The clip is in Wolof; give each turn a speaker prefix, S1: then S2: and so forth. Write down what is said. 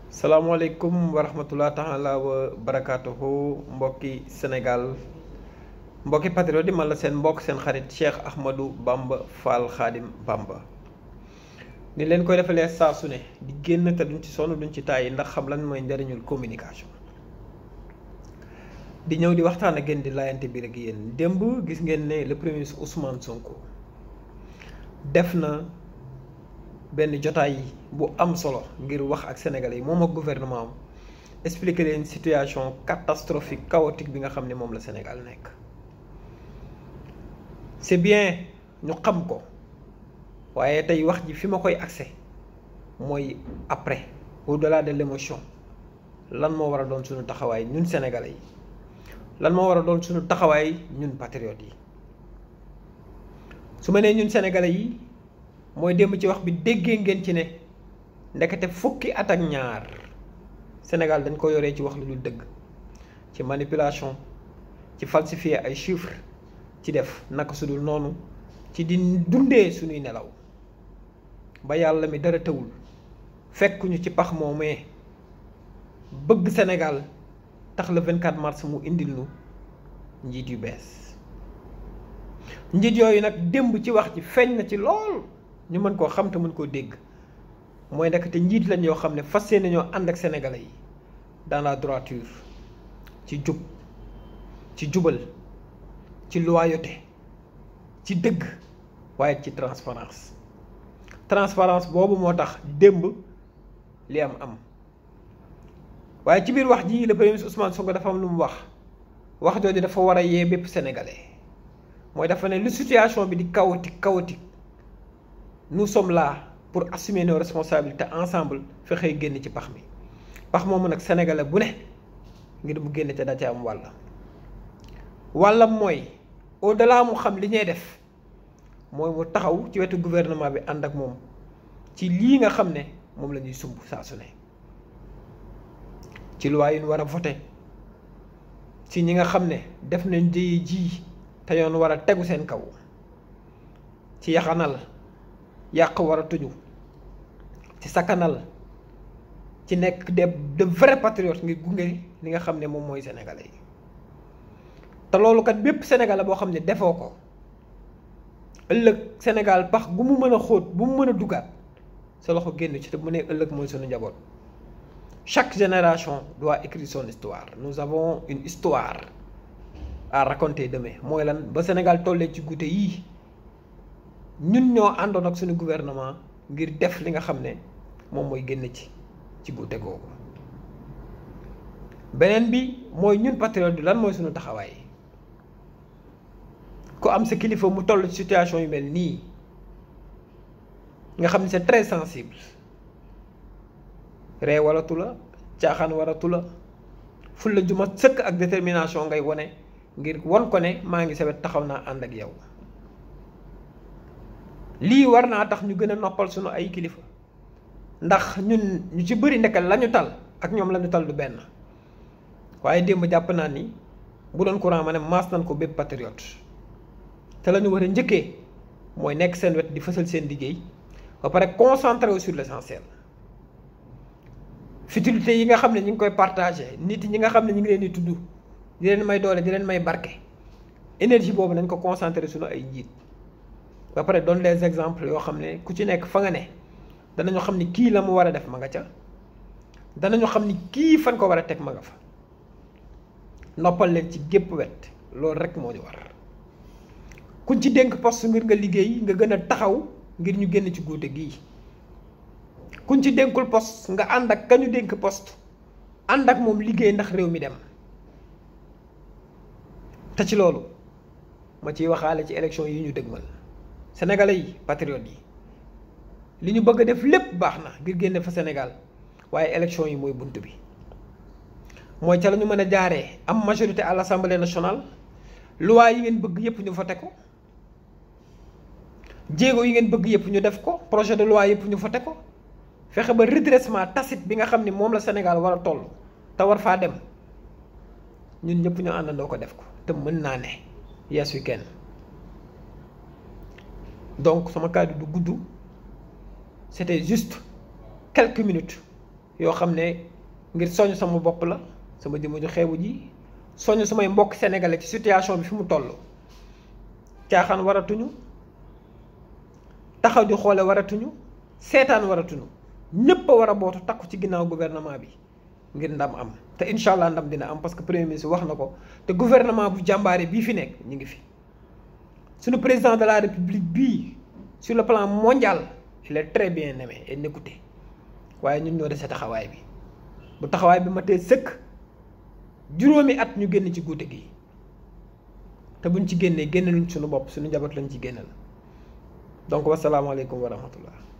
S1: salaamaaleykum wa rahmatulah taala wa barakaatuhu mbokki Sénégal mbokki patriote yi man la seen mbokk seen xarit Cheikh Ahmadou Bamba Fall Khadim Bamba. ni leen koy defalee saa su ne di génn te duñ ci sonn duñ ci tàyyi ndax xam lan mooy njariñul communication. di ñëw di waxtaan ak yéen di laayante biir ak yéen démb gis ngeen ne le premier ministre Ousmane Sonko def na benn jotaay bu am solo ngir wax ak sénégalais yi moom ak gouvernement am expliquer leen situation catastrophique chaotique bi nga xam ne moom la Sénégal nekk. c'est bien ñu xam ko waaye tey wax ji fi ma koy accès mooy après au-delà de l'émotion lan moo war a doon suñu taxawaay ñun sénégalais yi lan moo war a doon suñu taxawaay ñun patriotes yi. su ma nee ñun sénégalais yi mooy démb ci wax bi déggee ngeen ci ne ndekete fukki at ak ñaar Sénégal dañ ko yoree ci wax lu dul dëgg, ci manipulation, ci falsifier ay chiffres, ci def naka su dul noonu, ci di dundee suñuy nelaw ba yàlla mi dara tëwul fekkuñu ci pax moomee bëgg Sénégal tax le 24 mars mu indil nu njiit yu bees. njiit yooyu nag démb ci wax ji feeñ na ci lool ñu mën koo xam te mën koo dégg mooy ndekete njiit lañ yoo xam ne fas yéene ñoo ànd ak sénégalais yi dans la droiture, ci jub, ci jubal, ci loyauté, ci dëgg waaye ci transparence. transparence boobu moo tax démb li am waaye ci biir wax ji le premier ministre Ousmane Sonko dafa am lu mu wax jooju dafa war a yee bépp sénégalais mooy dafa ne lu situation bi di chaotique nous sommes là pour assumer nos responsabilités ensemble fexee génn ci pax mi pax moomu nag sénégalais bu ne ngir mu génn te da ci am wàllam mooy au-delà mu xam li ñuy def mooy mu taxaw ci wetu gouvernement bi ànd ak moom ci lii nga xam ne moom la ñuy sumb saa su ne ci loi yu ñu war a voté ci ñi nga xam ne def nañ jëye ji te yoon war a tegu seen kaw ci yaxanal yàq war a tuñu ci sakkanal ci nekk de vrai patriote ngir gunge li nga xam ne moom mooy sénégalais yi te loolu kat bépp sénégalais boo xam ne defoo ko ëllëg Sénégal pax gu mu mën a xóot bu mu mën a dugaat sa loxo génn ci te mu ne ëllëg mooy sunu njaboot. Chaque génération doit écrire son histoire. Nous avons une histoire à raconter demain mooy lan ba Sénégal tollee ci guute yii ñun ñoo àndoon ak suñu gouvernement ngir def li nga xam ne moom mooy génn ci guute googu. beneen bi mooy ñun patriote bi lan mooy suñu taxawaay ku am sa kilifa mu toll ci situation yu mel nii nga xam ne c'est très sensible ree waratu la caaxaan waratu la fulla ju mat sëkk ak détermination ngay wone ngir won ko ne maa ngi sa wet taxaw naa ànd ak yow. lii war naa tax ñu gën a noppal sunu ay kilifa ndax ñun ñu ci bëri nekkal lañu tal ak ñoom lañu tal du benn waaye démb jàpp naa ni bu doon courant ma ne maas nañ ko bépp patriote te la ñu war a njëkkee mooy nekk seen wet di fësal seen liggéey ba pare concentré wu sur l'essentiel. futilité yi nga xam ne ñu ngi koy partagé nit ñi nga xam ne ñu ngi leen di tudd di leen may doole di leen may barke énergie boobu nañ ko concentré suñu ay njiit ba pare doon les exemples yoo xam ne ku ci nekk fa nga ne danañu xam ni kii la mu war a def ma nga ca danañu xam ni kii fan ko war a teg ma nga fa noppal leen ci gépp wet loolu rek moo ñu war kuñ ci dénk poste ngir nga liggéey nga gën a taxaw ngir ñu génn ci guute gii kuñ ci dénkul poste nga ànd ak kañu dénk poste ànd ak moom liggéey ndax réew mi dem te ci loolu ma ciy waxaale ci élection yi ñu dëgmal sénégalais yi patriotes yi li ñu bëgg a def lépp baax na ngir génne fa Sénégal waaye élection yi mooy bunt bi mooy ca la ñu mën a jaaree am majorité à l'Assemblée nationale loi yi ngeen bëgg yépp ñu voté ko jéego yi ngeen bëgg yépp ñu def ko projet de loi yépp ñu voté ko fexe ba redressement tacite bi nga xam ni moom la Sénégal war a toll te war faa dem ñun ñëpp ñu àndandoo ko def ko te mën naa ne yes we can. donc sama kàddu du gudd c'était juste quelques minutes yoo xam ne ngir soññ sama bopp la sama jëmm ju xeebu ji soññ samay mbokk sénégalais ci situation bi fi mu toll caaxaan waratuñu taxaw di xoole waratuñu seetaan waratuñu ñëpp a war a bootu takku ci ginnaaw gouvernement bi ngir ndam am te incha allah ndam dina am parce que premier ministre wax na ko te gouvernement bu jàmbaare bii fi nekk ñu ngi fi suñu président de la république bii sur le plan mondial il est très bien aimé et écouté waaye ñun ñoo dese taxawaay bi bu taxawaay bi ma tee sëkk juróomi at ñu génn ci guute gi te buñ ci génnee génne luñ suñu bopp suñu njaboot lañ ci génnal donc wasalaamaaleykum wa rahmatullah